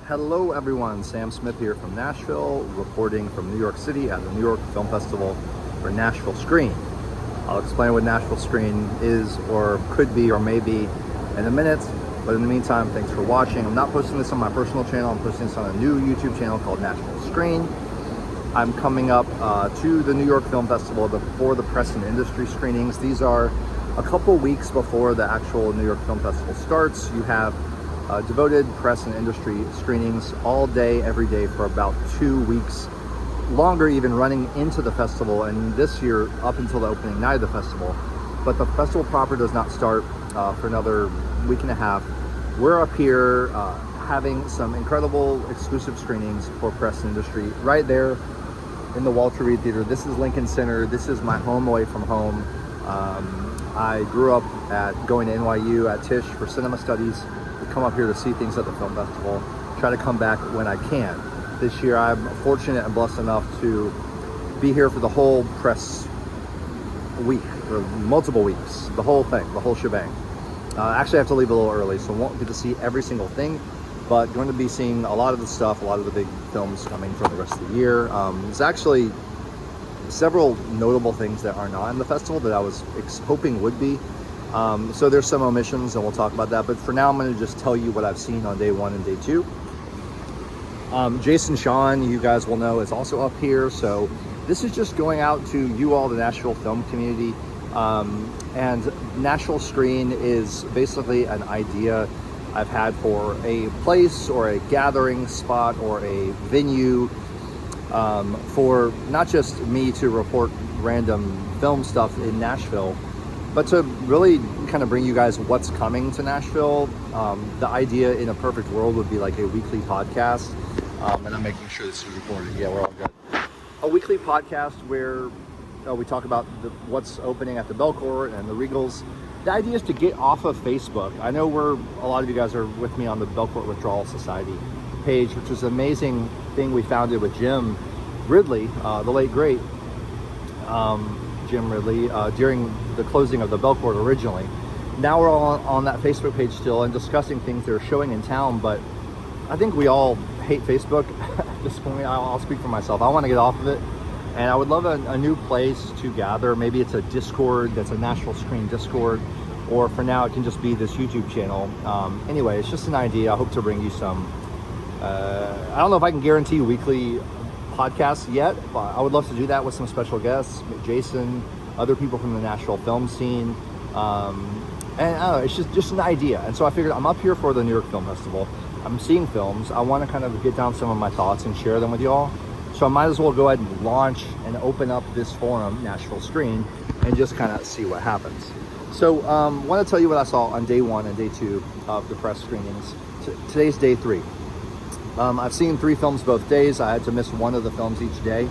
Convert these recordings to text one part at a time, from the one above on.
Hello everyone, Sam Smith here from Nashville, reporting from New York City at the New York Film Festival for Nashville Screen. I'll explain what Nashville Screen is or could be or may be in a minute, but in the meantime, thanks for watching. I'm not posting this on my personal channel, I'm posting this on a new YouTube channel called Nashville Screen. I'm coming up to the New York Film Festival for the press and industry screenings. These are a couple weeks before the actual New York Film Festival starts. You have devoted press and industry screenings all day, every day for about 2 weeks, longer even, running into the festival, and this year up until the opening night of the festival. But the festival proper does not start for another week and a half. We're up here having some incredible exclusive screenings for press and industry right there in the Walter Reed Theater. This is Lincoln Center. This is my home away from home. I grew up going to NYU at Tisch for cinema studies. Come up here to see things at the film festival, try to come back when I can. This year I'm fortunate and blessed enough to be here for the whole press week, or multiple weeks, the whole thing, the whole shebang. Actually I have to leave a little early, so won't get to see every single thing, but going to be seeing a lot of the stuff, a lot of the big films coming for the rest of the year. There's actually several notable things that are not in the festival that I was hoping would be. So there's some omissions and we'll talk about that, but for now I'm going to just tell you what I've seen on day 1 and day 2. Jason Shawn, you guys will know, is also up here, so this is just going out to you all, the Nashville film community. And Nashville Screen is basically an idea I've had for a place or a gathering spot or a venue for not just me to report random film stuff in Nashville, but to really kind of bring you guys what's coming to Nashville. The idea in a perfect world would be like a weekly podcast, and I'm making sure this is recorded. Yeah, we're all good. A weekly podcast where we talk about what's opening at the Belcourt and the Regals. The idea is to get off of Facebook. I know a lot of you guys are with me on the Belcourt Withdrawal Society page, which was an amazing thing we founded with Jim Ridley, the late great Jim Ridley, during the closing of the Belcourt originally. Now we're all on that Facebook page still and discussing things they're showing in town, but I think we all hate Facebook at this point. I'll speak for myself. I want to get off of it, and I would love a new place to gather. Maybe it's a Discord that's a Nashville Screen Discord, or for now it can just be this YouTube channel. Anyway, it's just an idea. I hope to bring you some, I don't know if I can guarantee weekly podcasts yet, but I would love to do that with some special guests, Jason, other people from the Nashville film scene, and I don't know, it's just an idea. And so I figured I'm up here for the New York Film Festival. I'm seeing films. I want to kind of get down some of my thoughts and share them with you all. So I might as well go ahead and launch and open up this forum, Nashville Screen, and just kind of see what happens. So I want to tell you what I saw on day 1 and day 2 of the press screenings. Today's day 3. I've seen 3 films both days. I had to miss one of the films each day.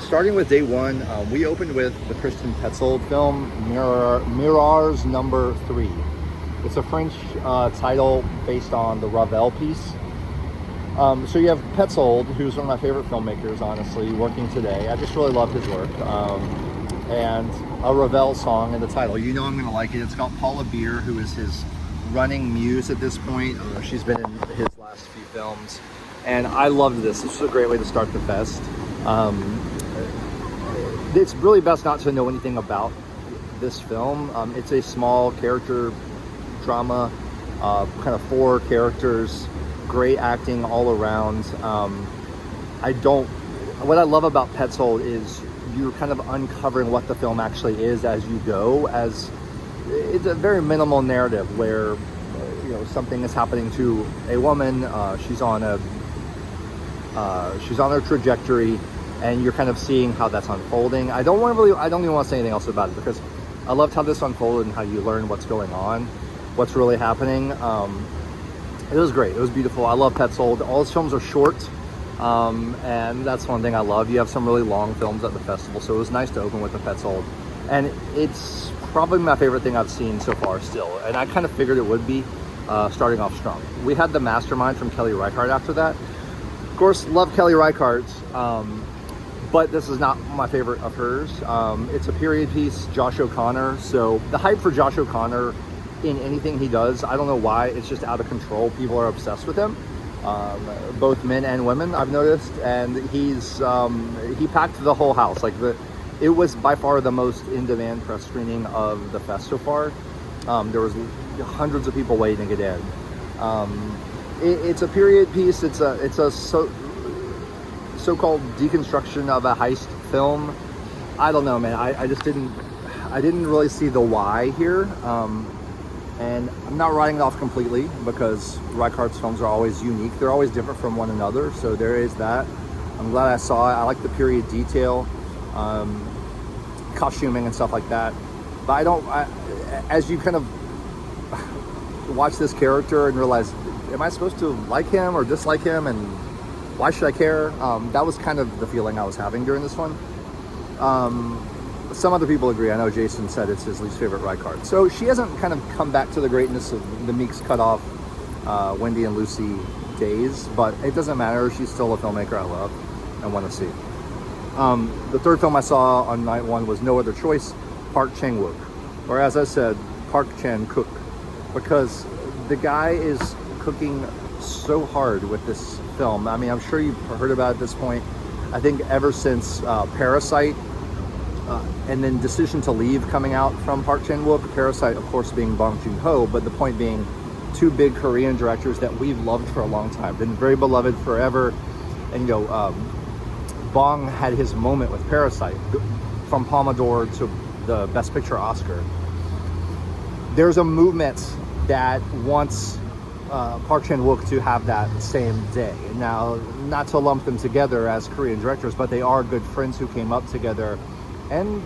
Starting with day 1, we opened with the Christian Petzold film, MIROIRS No. 3. It's a French title based on the Ravel piece. So you have Petzold, who's one of my favorite filmmakers, honestly, working today. I just really love his work. And a Ravel song in the title. You know I'm going to like it. It's got Paula Beer, who is his running muse at this point. She's been in his last few films, and I loved this. This was a great way to start the fest. It's really best not to know anything about this film. It's a small character drama, kind of 4 characters, great acting all around. What I love about Petzold is you're kind of uncovering what the film actually is as you go, as it's a very minimal narrative where something is happening to a woman. She's on her trajectory, and you're kind of seeing how that's unfolding. I don't even want to say anything else about it, because I loved how this unfolded and how you learn what's going on, what's really happening. It was great. It was beautiful. I love Petzold. All his films are short, and that's one thing I love. You have some really long films at the festival, so it was nice to open with the Petzold. And it's probably my favorite thing I've seen so far still, and I kind of figured it would be, starting off strong. We had the Mastermind from Kelly Reichardt after that. Of course, love Kelly Reichardt, but this is not my favorite of hers. It's a period piece, Josh O'Connor, so the hype for Josh O'Connor in anything he does, I don't know why, it's just out of control. People are obsessed with him. both men and women, I've noticed, and he packed the whole house. Like it was by far the most in-demand press screening of the fest so far. There was hundreds of people waiting to get in. It's a period piece. It's a so-called deconstruction of a heist film. I don't know, man. I didn't really see the why here. And I'm not writing it off completely, because Reichardt's films are always unique. They're always different from one another, so there is that. I'm glad I saw it. I like the period detail, costuming and stuff like that. But as you kind of watch this character and realize, am I supposed to like him or dislike him, and why should I care? That was kind of the feeling I was having during this one. Some other people agree. I know Jason said it's his least favorite Reichardt. So she hasn't kind of come back to the greatness of the Meeks cut off Wendy and Lucy days, but it doesn't matter. She's still a filmmaker I love and want to see. The third film I saw on night one was No Other Choice, Park Chan-wook, or as I said, Park Chan-cook, because the guy is cooking so hard with this film. I mean, I'm sure you've heard about it at this point. I think ever since Parasite, and then Decision to Leave coming out from Park Chan-wook, Parasite of course being Bong Joon-ho, but the point being two big Korean directors that we've loved for a long time, been very beloved forever. And Bong had his moment with Parasite, from Palme d'Or to the Best Picture Oscar. There's a movement that wants Park Chan-wook to have that same day. Now, not to lump them together as Korean directors, but they are good friends who came up together. And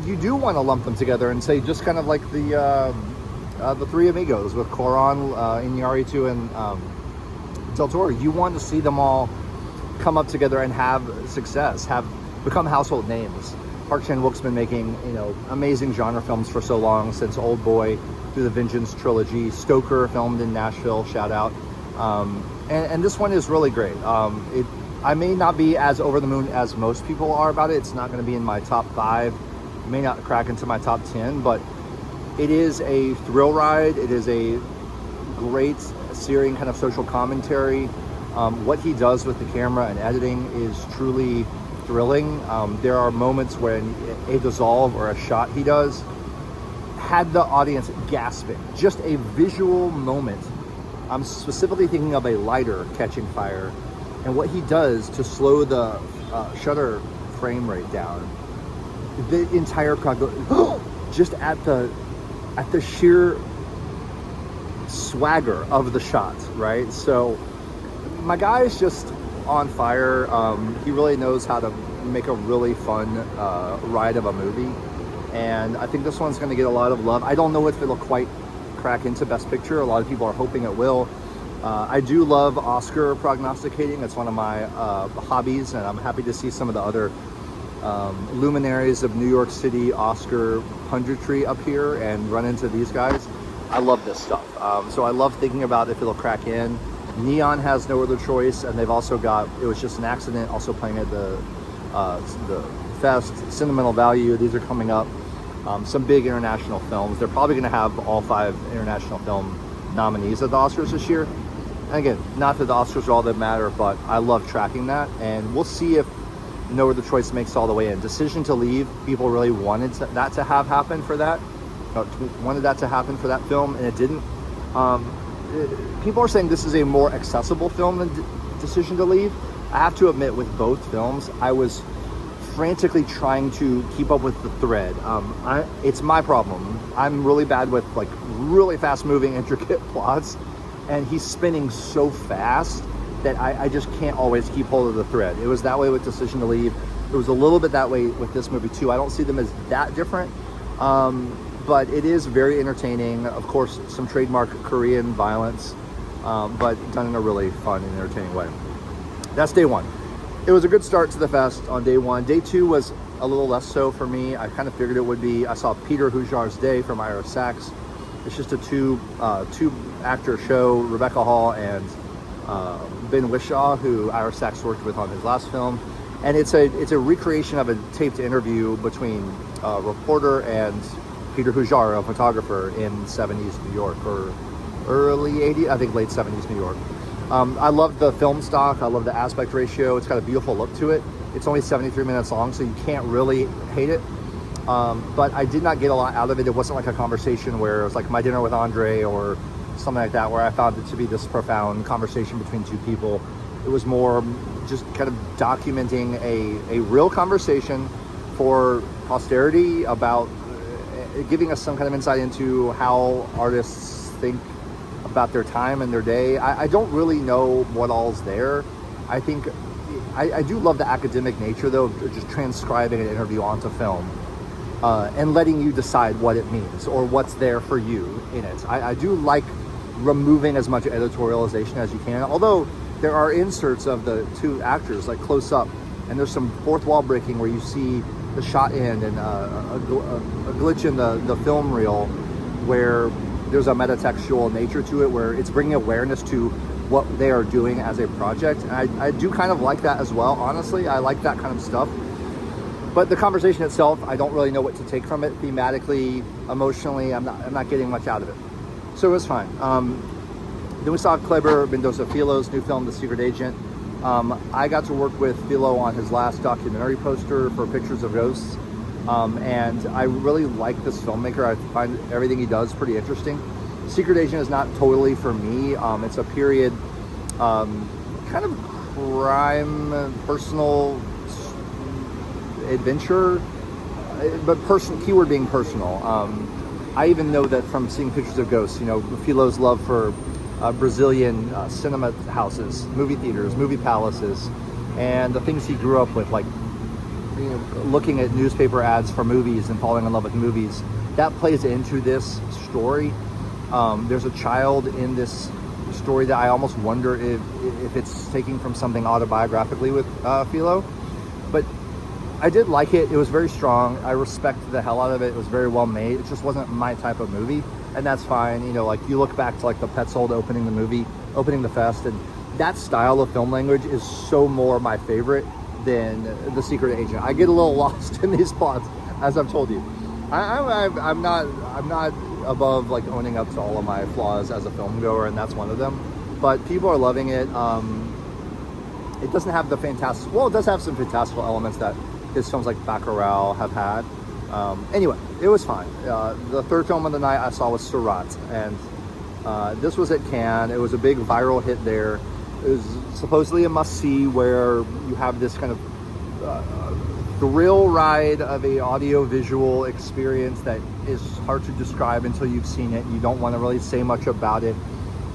you do want to lump them together and say, just kind of like the Three Amigos with Coran, Iñárritu, and Del Toro. You want to see them all come up together and have success, become household names. Park Chan-wook's been making amazing genre films for so long, since Old Boy through the Vengeance trilogy. Stoker filmed in Nashville, shout out. And this one is really great. I may not be as over the moon as most people are about it. It's not going to be in my top 5. It may not crack into my top 10, but it is a thrill ride. It is a great, searing kind of social commentary. What he does with the camera and editing is truly thrilling. There are moments when a dissolve or a shot he does had the audience gasping. Just a visual moment. I'm specifically thinking of a lighter catching fire, and what he does to slow the shutter frame rate down. The entire crowd goes just at the sheer swagger of the shot, right? So my guy is just on fire. He really knows how to make a really fun ride of a movie, and I think this one's going to get a lot of love. I don't know if it'll quite crack into Best Picture. A lot of people are hoping it will. I do love Oscar prognosticating. It's one of my hobbies, and I'm happy to see some of the other luminaries of New York City Oscar punditry up here and run into these guys. I love this stuff. So I love thinking about if it'll crack in. Neon has No Other Choice, and they've also got It Was Just an Accident, also playing at the fest. Sentimental Value, these are coming up. Some big international films. They're probably going to have all 5 international film nominees at the Oscars this year. And again, not that the Oscars are all that matter, but I love tracking that, and we'll see if No Other Choice makes it all the way in. Decision to Leave, people really wanted that to have happen for that. Wanted that to happen for that film, and it didn't. People are saying this is a more accessible film than Decision to Leave. I have to admit, with both films, I was frantically trying to keep up with the thread. It's my problem. I'm really bad with like really fast moving, intricate plots, and he's spinning so fast that I just can't always keep hold of the thread. It was that way with Decision to Leave. It was a little bit that way with this movie too. I don't see them as that different, but it is very entertaining. Of course, some trademark Korean violence, but done in a really fun and entertaining way. That's day one. It was a good start to the fest on day one. Day two was a little less so for me. I kind of figured it would be. I saw Peter HUJAV'S Day from Sachs. It's just a two actor show. Rebecca Hall and Ben Whishaw, who Ira Sachs worked with on his last film, and it's a recreation of a taped interview between a reporter and Peter HUJAV, a photographer in 70s New York, or early 80s, I think late 70s New York. I love the film stock. I love the aspect ratio. It's got a beautiful look to it. It's only 73 minutes long, so you can't really hate it. But I did not get a lot out of it. It wasn't like a conversation where it was like My Dinner with Andre or something like that, where I found it to be this profound conversation between two people. It was more just kind of documenting a real conversation for posterity about giving us some kind of insight into how artists think about their time and their day. I don't really know what all's there. I think I do love the academic nature, though, of just transcribing an interview onto film and letting you decide what it means or what's there for you in it. I do like removing as much editorialization as you can, although there are inserts of the two actors, like close up, and there's some fourth wall breaking where you see the shot end and a glitch in the film reel where there's a metatextual nature to it, where it's bringing awareness to what they are doing as a project. And I do kind of like that as well, honestly. I like that kind of stuff. But the conversation itself, I don't really know what to take from it thematically, emotionally. I'm not getting much out of it. So it was fine. Then we saw Kleber Mendozça Filho's new film, The Secret Agent. I got to work with Filho on his last documentary poster for Pictures of Ghosts. And I really like this filmmaker. I find everything he does pretty interesting. Secret Agent is not totally for me. It's a period kind of crime, personal adventure, but keyword being personal. I even know that from seeing Pictures of Ghosts, you know, Filho's love for Brazilian cinema houses, movie theaters, movie palaces, and the things he grew up with, like, you know, looking at newspaper ads for movies and falling in love with movies. That plays into this story. There's a child in this story that I almost wonder if it's taking from something autobiographically with Filho. But I did like it. It was very strong. I respect the hell out of it. It was very well made. It just wasn't my type of movie, and that's fine. You know, like, you look back to like the Petzold opening the fest, and that style of film language is so more my favorite than The Secret Agent. I get a little lost in these plots, as I've told you. I'm not above like owning up to all of my flaws as a film goer, and that's one of them. But people are loving it. It doesn't have the fantastic. Well, it does have some fantastical elements that his films like Bacurau have had. Anyway, it was fine. The third film of the night I saw was SIRÄT, and this was at Cannes. It was a big viral hit there. It was supposedly a must-see, where you have this kind of thrill ride of a audio-visual experience that is hard to describe until you've seen it. You don't want to really say much about it.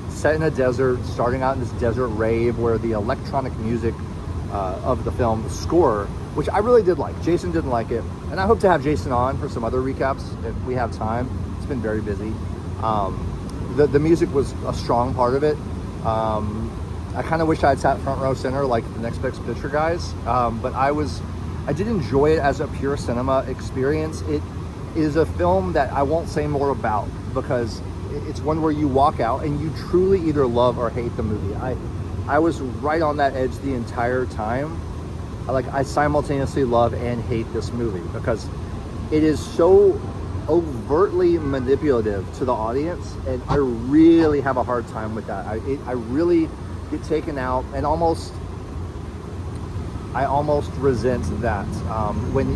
Set in a desert, starting out in this desert rave, where the electronic music of the film, the score, which I really did like. Jason didn't like it, and I hope to have Jason on for some other recaps if we have time. It's been very busy. The music was a strong part of it. I kind of wish I had sat front row center like the Next Best Picture guys, but I did enjoy it as a pure cinema experience. It is a film that I won't say more about, because it's one where you walk out and you truly either love or hate the movie. I was right on that edge the entire time. I simultaneously love and hate this movie, because it is so overtly manipulative to the audience, and I really have a hard time with that. I really get taken out, and I almost resent that when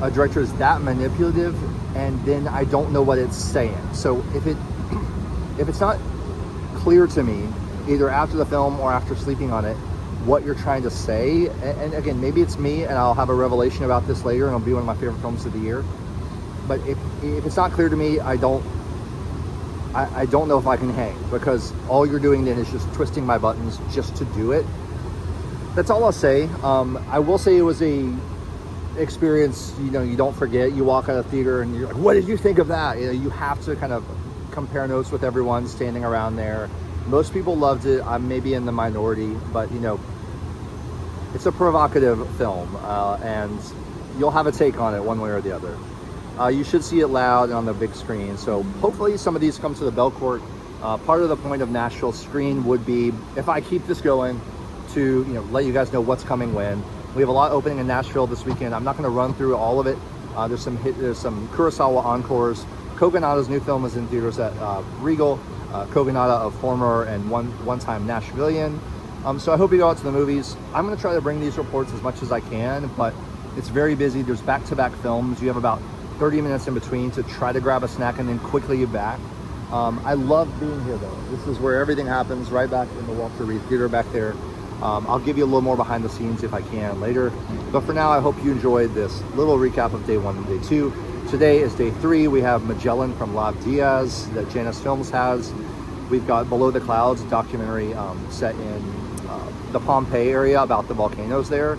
a director is that manipulative, and then I don't know what it's saying. So if it's not clear to me, either after the film or after sleeping on it, what you're trying to say, and again, maybe it's me and I'll have a revelation about this later and it'll be one of my favorite films of the year, but if it's not clear to me, I don't know if I can hang, because all you're doing then is just twisting my buttons just to do it. That's all I'll say. I will say it was a experience, you know, you don't forget. You walk out of the theater and you're like, what did you think of that? You know, you have to kind of compare notes with everyone standing around there. Most people loved it. I'm maybe in the minority, but you know, it's a provocative film, and you'll have a take on it one way or the other. You should see it loud and on the big screen. So hopefully some of these come to the Belcourt. Part of the point of Nashville Screen would be, if I keep this going, to, you know, let you guys know what's coming when. We have a lot opening in Nashville this weekend. I'm not going to run through all of it. There's some Kurosawa encores Kogonada's new film is in theaters at Regal. Kogonada, a former and one-time Nashvilleian. So I hope you go out to the movies. I'm going to try to bring these reports as much as I can, but it's very busy. There's back-to-back films. You have about 30 minutes in between to try to grab a snack and then quickly get back. I love being here though. This is where everything happens, right back in the Walter Reed Theater back there. I'll give you a little more behind the scenes if I can later. But for now, I hope you enjoyed this little recap of day 1 and day 2. Today is day 3. We have Magellan from Lav Diaz that Janus Films has. We've got Below the Clouds, a documentary set in the Pompeii area about the volcanoes there.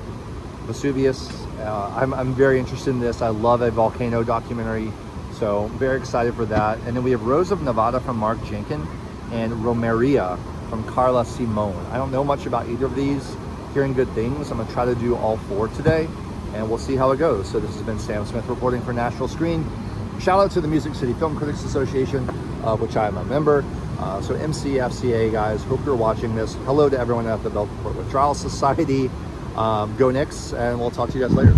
Vesuvius. I'm very interested in this. I love a volcano documentary, so very excited for that. And then we have Rose of Nevada from Mark Jenkin and Romeria from Carla Simone. I don't know much about either of these. Hearing good things. I'm gonna try to do all 4 today, and we'll see how it goes. So this has been Sam Smith reporting for Nashville Screen. Shout out to the Music City Film Critics Association, which I am a member. So MCFCA guys, hope you're watching this. Hello to everyone at the Belport Withdrawal Society. Go Knicks, and we'll talk to you guys later.